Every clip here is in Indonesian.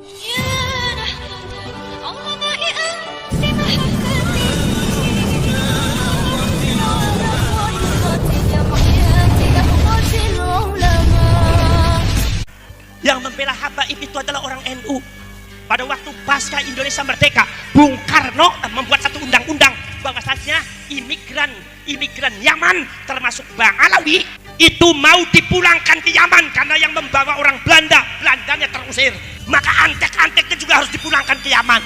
Yang membela habaib itu adalah orang NU. Pada waktu pasca Indonesia merdeka, Bung Karno membuat satu undang-undang bahwasanya imigran Yaman termasuk Bang Alawi itu mau dipulangkan ke Yaman karena yang membawa orang Belandanya terusir. Maka antek-anteknya juga harus dipulangkan ke Yaman.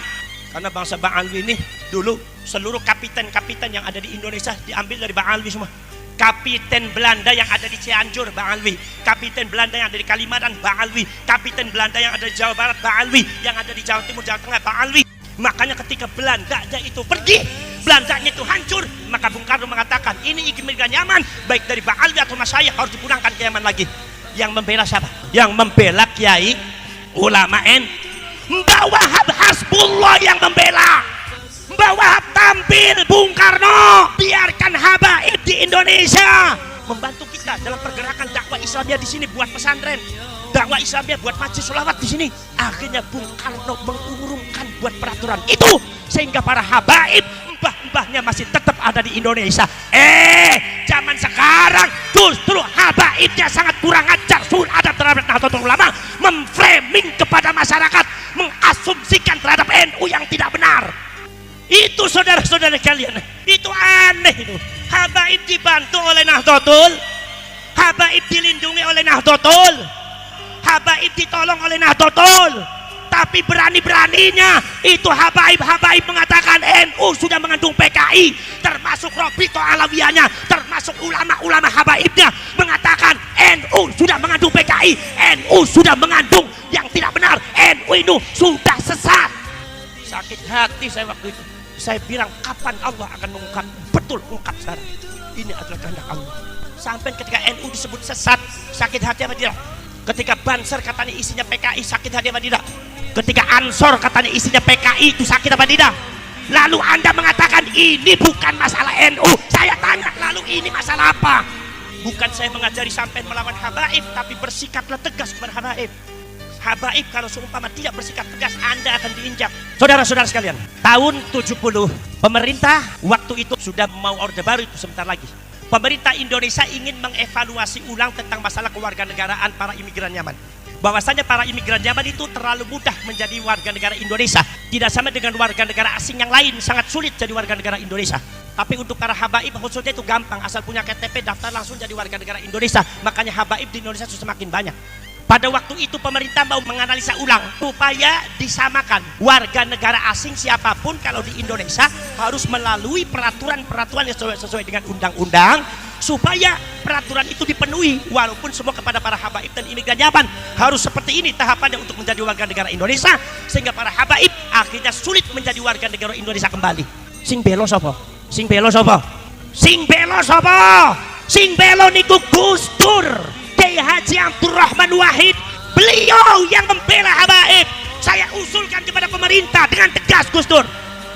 Karena bangsa Bang Alwi ini dulu seluruh kapiten-kapiten yang ada di Indonesia diambil dari Bang Alwi semua. Kapiten Belanda yang ada di Cianjur, Bang Alwi. Kapiten Belanda yang ada di Kalimantan, Bang Alwi. Kapiten Belanda yang ada di Jawa Barat, Bang Alwi. Yang ada di Jawa Timur, Jawa Tengah, Bang Alwi. Makanya ketika Belandanya itu pergi, Belandanya itu hancur, maka Bung Karno mengatakan ini imigran Yaman, baik dari Bang Alwi atau Mas Syayah harus dipulangkan ke Yaman lagi. Yang membela siapa? Yang membela Kiai ulama Mbak Wahab Hasbullah yang membela. Mbak Wahab tampil, Bung Karno biarkan habaib di Indonesia membantu kita dalam pergerakan dakwah Islamnya di sini, buat pesantren, dakwah Islamnya buat majlis sholawat di sini. Akhirnya Bung Karno mengurungkan buat peraturan itu sehingga para habaib mbah-mbahnya masih tetap ada di Indonesia. Zaman sekarang justru habaibnya sangat kurang ajar, suul adab terhadap Nahdlatul Ulama, memframing kepada masyarakat, mengasumsikan terhadap NU yang tidak benar. Itu saudara-saudara kalian, itu aneh itu. Habaib dibantu oleh Nahdlatul, habaib dilindungi oleh Nahdlatul, habaib ditolong oleh Nahdlatul, tapi berani-beraninya itu habaib mengatakan NU sudah mengandung PKI, termasuk Robito Alawiyahnya, termasuk ulama-ulama habaibnya mengatakan NU sudah mengandung PKI, NU sudah mengandung yang tidak benar, NU itu sudah sesat. Sakit hati saya waktu itu. Saya bilang kapan Allah akan mengungkap, betul ungkap sekarang. Ini adalah kehendak Allah. Sampai ketika NU disebut sesat, sakit hati apa tidak? Ketika Banser katanya isinya PKI, sakit hati apa tidak? Ketika Ansor katanya isinya PKI, itu sakit apa tidak? Lalu Anda mengatakan ini bukan masalah NU. Saya tanya, lalu ini masalah apa? Bukan saya mengajari sampai melawan habaib, tapi bersikaplah tegas kepada habaib. Habaib kalau seumpama tidak bersikap tegas, Anda akan diinjak. Saudara-saudara sekalian, tahun 70 pemerintah waktu itu sudah mau orde baru, itu sebentar lagi. Pemerintah Indonesia ingin mengevaluasi ulang tentang masalah kewarganegaraan para imigran Yaman. Bahwasanya para imigran Yaman itu terlalu mudah menjadi warga negara Indonesia. Tidak sama dengan warga negara asing yang lain, sangat sulit jadi warga negara Indonesia. Tapi untuk para habaib khususnya itu gampang, asal punya KTP daftar langsung jadi warga negara Indonesia. Makanya habaib di Indonesia sudah semakin banyak. Pada waktu itu pemerintah mau menganalisa ulang supaya disamakan warga negara asing siapapun kalau di Indonesia harus melalui peraturan-peraturan yang sesuai dengan undang-undang, supaya peraturan itu dipenuhi walaupun semua kepada para habaib dan imigran Yaman harus seperti ini tahapannya untuk menjadi warga negara Indonesia, sehingga para habaib akhirnya sulit menjadi warga negara Indonesia kembali. Sing belo sapa? Sing belo sapa? Sing belo sapa? Sing belo niku Gus Dur. Haji Abdurrahman Wahid, beliau yang membela habaib. Saya usulkan kepada pemerintah dengan tegas, Gus Dur,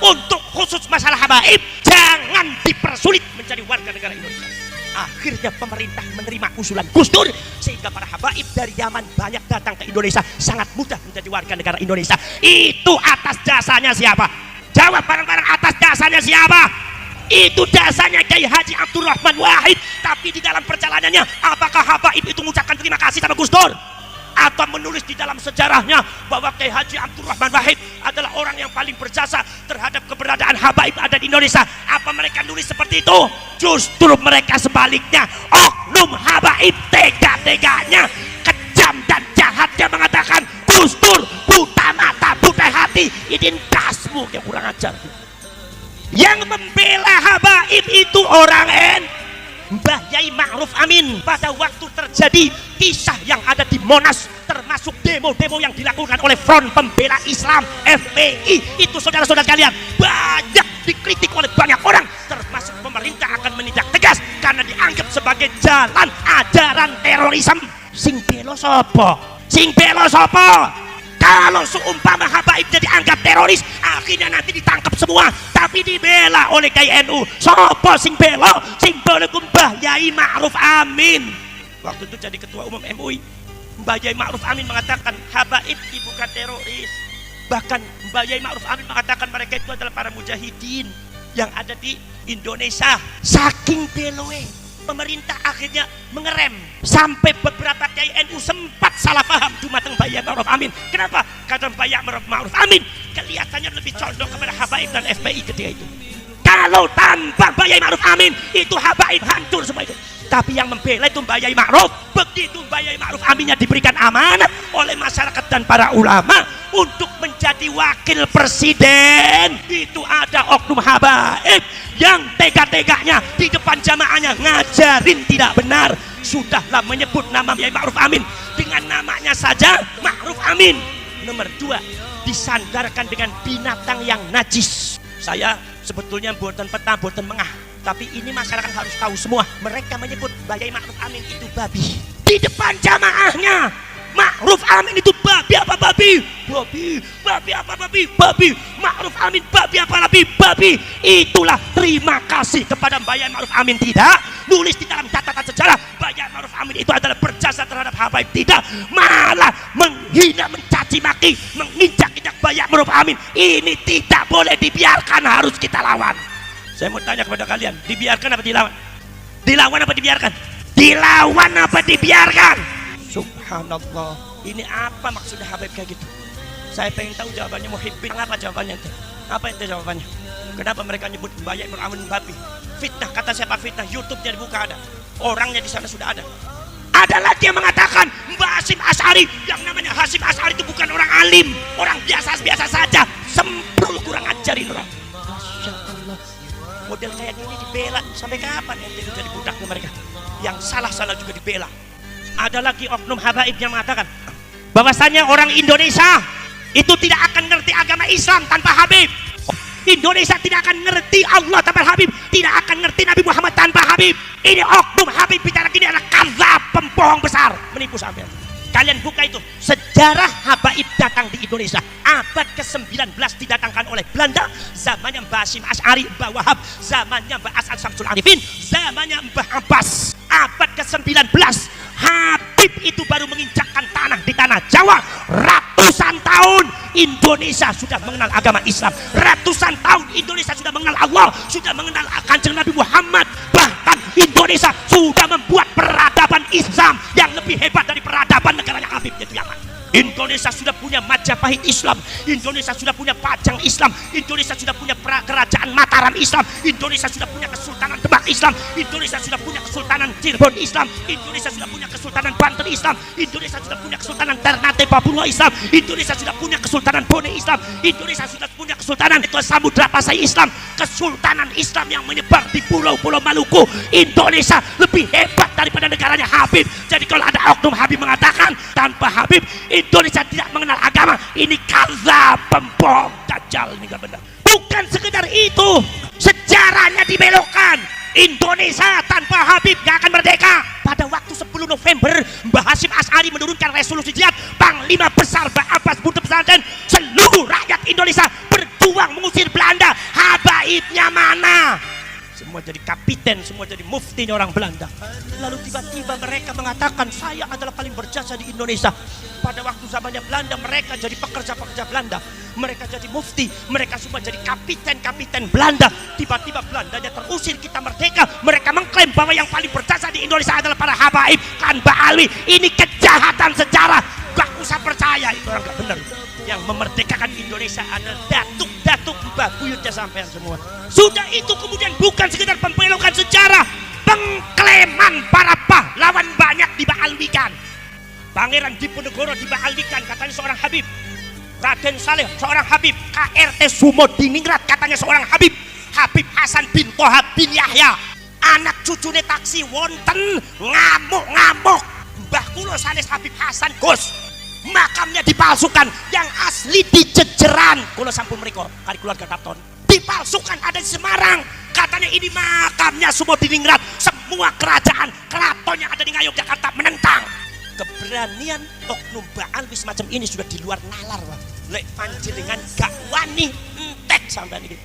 untuk khusus masalah habaib jangan dipersulit menjadi warga negara Indonesia. Akhirnya pemerintah menerima usulan Gus Dur sehingga para habaib dari Yaman banyak datang ke Indonesia, sangat mudah menjadi warga negara Indonesia. Itu atas jasanya siapa? Jawab bareng-bareng, atas jasanya siapa? Itu dasarnya Kiai Haji Abdurrahman Wahid. Tapi di dalam perjalanannya, apakah habaib itu mengucapkan terima kasih sama Gus Dur? Atau menulis di dalam sejarahnya bahwa Kiai Haji Abdurrahman Wahid adalah orang yang paling berjasa terhadap keberadaan habaib ada di Indonesia? Apa mereka nulis seperti itu? Justru mereka sebaliknya, oknum habaib tega-teganya, kejam dan jahatnya mengatakan, Gus Dur buta mata, buta hati, ini dasmu yang kurang ajar. Yang membela habaib itu orang Mbah Yai Ma'ruf Amin. Pada waktu terjadi kisah yang ada di Monas, termasuk demo-demo yang dilakukan oleh Front Pembela Islam FPI, itu saudara-saudara kalian banyak dikritik oleh banyak orang, termasuk pemerintah akan menindak tegas karena dianggap sebagai jalan ajaran terorisme. Sing belo sapa? Sing belo sapa? Kalau seumpama habaibnya dianggap teroris, akhirnya nanti ditangkap semua, tapi dibela oleh Kiai NU. Sopo sing bela? Sing bela Mbah Yai Ma'ruf Amin. Waktu itu jadi ketua umum MUI. Mbak Yai Ma'ruf Amin mengatakan habaib bukan teroris. Bahkan Mbak Yai Ma'ruf Amin mengatakan mereka itu adalah para mujahidin yang ada di Indonesia. Saking beloe, pemerintah akhirnya mengerem. Sampai beberapa Kiai NU sempat salah paham dumateng Mbak Yai Ma'ruf Amin. Kenapa? Karena Mbak Yai Ma'ruf Amin kelihatannya lebih condong kepada habaib dan FPI ketika itu. Kalau tanpa Mbak Yai Ma'ruf Amin, itu habaib hancur semua itu. Tapi yang membela itu Mbak Yai Ma'ruf. Begitu Mbak Yai Ma'ruf Aminnya diberikan amanah oleh masyarakat dan para ulama untuk menjadi wakil presiden, itu ada oknum habaib yang tega-teganya di depan jamaahnya ngajarin tidak benar. Sudahlah menyebut nama Yai Ma'ruf Amin dengan namanya saja Ma'ruf Amin. Nomor 2, disandarkan dengan binatang yang najis. Saya sebetulnya buatan peta, buatan mengah, tapi ini masyarakat harus tahu semua. Mereka menyebut Mbak Yai Ma'ruf Amin itu babi di depan jamaahnya. Ma'ruf Amin itu babi apa babi? Babi apa babi? Babi. Ma'ruf Amin babi apa babi? Itulah terima kasih kepada Mbak Yai Ma'ruf Amin. Tidak nulis di dalam catatan sejarah Mbak Yai Ma'ruf Amin itu adalah berjasa terhadap habaib. Tidak, malah menghina, mencaci maki, menginjak-injak Mbak Yai Ma'ruf Amin. Ini tidak boleh dibiarkan, harus kita lawan. Saya mau tanya kepada kalian, dibiarkan apa dilawan? Dilawan apa dibiarkan? Dilawan apa dibiarkan? Subhanallah, ini apa maksudnya habaib kayak gitu? Saya pengen tahu jawabannya. Muhibbin, apa jawabannya itu? Apa itu jawabannya? Kenapa mereka nyebut Mbak Yai Ma'ruf Amin babi? Fitnah, kata siapa fitnah? YouTube-nya dibuka ada, orangnya di sana sudah ada. Ada lagi yang mengatakan Mbak Hasyim Asy'ari, yang namanya Hasyim Asy'ari itu bukan orang alim, orang biasa-biasa saja, semprul, kurang ajarin orang. Masya Allah, model kayak gini dibela sampai kapan ente itu jadi budaknya mereka? Yang salah-salah juga dibela. Ada lagi oknum habaib yang mengatakan bahwasanya orang Indonesia itu tidak akan ngerti agama Islam tanpa Habib. Indonesia tidak akan ngerti Allah tanpa Habib, tidak akan ngerti Nabi Muhammad tanpa Habib. Ini oknum habib bicara gini adalah kadzab, pembohong besar, menipu sampean. Kalian buka itu sejarah habaib datang di Indonesia. Abad ke-19 didatangkan oleh Belanda, zamannya Mbah Hasyim Asy'ari, Mbah Wahab, zamannya Mbah As'ad Syamsul Arifin, zamannya Mbah Abbas. Abad ke-19 Habib itu baru menginjakkan tanah di tanah Jawa. Ratusan tahun Indonesia sudah mengenal agama Islam. Ratusan tahun Indonesia sudah mengenal Allah, sudah mengenal Kanjeng Nabi Muhammad. Bahkan Indonesia sudah membuat peradaban Islam yang lebih hebat dari peradaban negaranya Habib, yaitu Yaman. Indonesia sudah punya Majapahit Islam, Indonesia sudah punya Pajang Islam, Indonesia sudah punya kerajaan Mataram Islam, Indonesia sudah punya Kesultanan Demak Islam, Indonesia sudah punya Kesultanan Cirebon Islam, Indonesia sudah punya Kesultanan Banten Islam, Indonesia sudah punya Kesultanan Ternate Papua Islam, Indonesia sudah punya Kesultanan Bone Islam, Indonesia sudah punya Kesultanan Samudra Pasai Islam, Kesultanan Islam yang menyebar di pulau-pulau Maluku. Indonesia lebih hebat daripada negaranya Habib. Jadi kalau ada oknum Habib mengatakan tanpa Habib Indonesia tidak mengenal agama, ini kadzab, pembohong, dajjal, ini gak benar. Bukan sekedar itu, sejarahnya dibelokkan. Indonesia tanpa Habib gak akan merdeka. Pada waktu 10 November Mbah Hasyim Asy'ari menurunkan resolusi jihad, Panglima Besar Mbah Abbas Bunda Pesantren, seluruh rakyat Indonesia berjuang mengusir Belanda. Habaibnya mana? Semua jadi kapiten, semua jadi muftinya orang Belanda. Lalu tiba-tiba mereka mengatakan saya adalah paling berjasa di Indonesia. Pada waktu zamannya Belanda mereka jadi pekerja-pekerja Belanda, mereka jadi mufti, mereka semua jadi kapiten-kapiten Belanda. Tiba-tiba Belandanya terusir, kita merdeka. Mereka mengklaim bahwa yang paling berjasa di Indonesia adalah para habaib, kan Mbak Alwi. Ini kejahatan sejarah, gak usah percaya, itu orang gak benar. Yang memerdekakan Indonesia adalah datuk-datuk Mbah buyutnya sampean semua. Sudah itu kemudian bukan sekedar pembelokan sejarah, pengklaiman para pahlawan banyak dibaalwikan. Pangeran Diponegoro dibaalwikan, katanya seorang Habib. Raden Saleh seorang Habib. KRT Sumodiningrat katanya seorang Habib. Habib Hasan bin Toha bin Yahya. Anak cucune taksi wonten ngamuk-ngamuk. Mbah kula sanes Habib Hasan Gus. Makamnya dipalsukan, yang asli di Jejeran. Kula sampun mriko kali keluarga Tapton. Dipalsukan, ada di Semarang. Katanya ini makamnya Sumodiningrat. Semua kerajaan keraton yang ada di Ngayogyakarta menentang. Keberanian oknum Mbak Alwi semacam ini sudah di luar nalar, Pak. Lek panjenengan gak wani entek sampean iki.